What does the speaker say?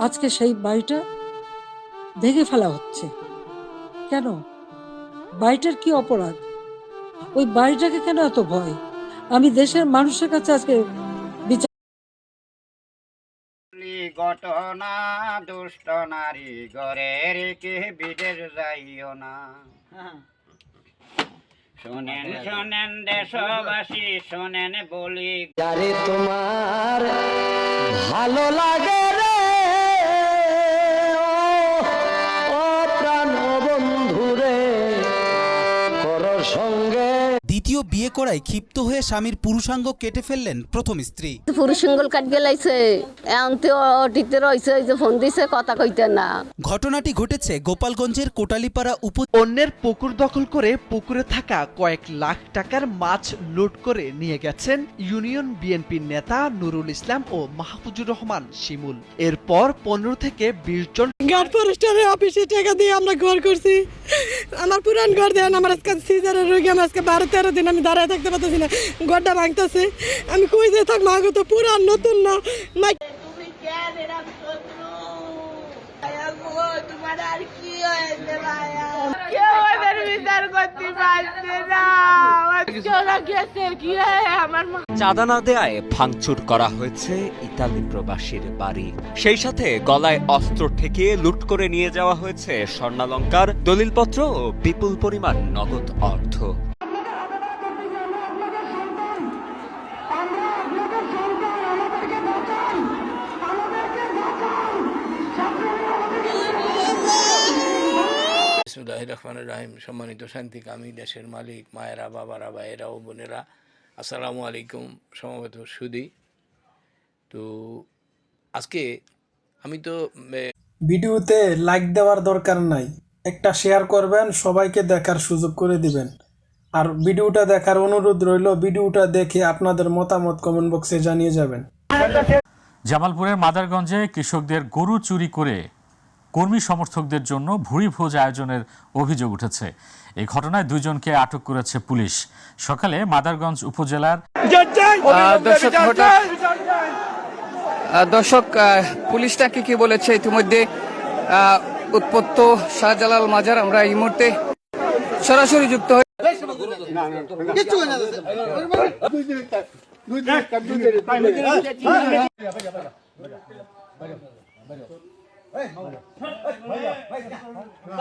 আজকে সেই বাড়িটা ভেঙে ফেলা হচ্ছে কেন? বাড়িটার কি অপরাধ? ওই বাড়িটাকে কেন এত ভয়? আমি দেশের মানুষের কাছে আজকে ঘটনা দুষ্ট নারী ঘরে রেখে বিদেশ যাইও না। শোনেন শোনেন দেশবাসী শোনেন বলি, যারে তোমার ভালো লাগে রে ও প্রাণ বন্ধু রে কর সঙ্গে। দ্বিতীয় বিয়ে করায় ক্ষিপ্ত হয়ে স্বামীর পুরুষাঙ্গ কেটে ফেললেন প্রথম স্ত্রী। পুরুষাঙ্গল কাট গেলাইছে এমনতে অটিতে রইছে এই যে ফোন দিছে কথা কইতে না। ঘটনাটি ঘটেছে গোপালগঞ্জের কোটালীপাড়া অন্যের পুকুর দখল করে পুকুরে থাকা কয়েক লাখ টাকার মাছ লুট করে নিয়ে গেছেন ইউনিয়ন বিএনপির নেতা নুরুল ইসলাম ও মাহফুজুর রহমান শিমুল। এরপর 15 থেকে 20 জন ঘাট ফরেস্টারের অফিসে টাকা দিয়ে আমরা ঘর করছি। আমার পুরান ঘর দেন, আমার আজকে সিজারের রোগী, আমি আজকে 12-13 দিন আমি দাঁড়ায় থাকতে পারতেছি না, ঘরটা ভাঙতেছে। আমি কই যে থাক মাগো, তো পুরান নতুন না। তুমি কেন এরকম শত্রু? তোমার আর কি হয়েছে ভাইয়া? কেউ ওদের বিচার করতে পারছে না। ওরা গেছে কি আমার চাঁদা না দেয়ায় ভাঙচুর করা হয়েছে ইতালি প্রবাসীর বাড়ি। সেই সাথে গলায় অস্ত্র ঠেকিয়ে লুট করে নিয়ে যাওয়া হয়েছে স্বর্ণালংকার, দলিলপত্র ও বিপুল পরিমাণ নগদ অর্থ। বিসমিল্লাহির রহমানির রহিম। সম্মানিত শান্তিকামী দেশের মালিক, মায়েরা, বাবারা, ভাইয়েরা ও বোনেরা, আসসালামু আলাইকুম। সমবেত সুধী, তো আজকে আমি তো ভিডিওতে লাইক দেওয়ার দরকার নাই, একটা শেয়ার করবেন, সবাইকে দেখার সুযোগ করে দিবেন। আর ভিডিওটা দেখার অনুরোধ রইল, ভিডিওটা দেখে আপনাদের মতামত কমেন্ট বক্সে জানিয়ে যাবেন। জামালপুরের মাদারগঞ্জে কৃষকদের গরু চুরি করে কর্মী সমর্থকদের জন্য ভুরি ভোজ আয়োজনের অভিযোগ উঠেছে। এই ঘটনায় 2 জনকে আটক করেছে পুলিশ। সকালে মাদারগঞ্জ উপজেলার দর্শক পুলিশটাকে কি বলেছে ইতিমধ্যে উৎপত্ত শাহজালাল মাজার, আমরা এই মুহূর্তে সরাসরি যুক্ত হই।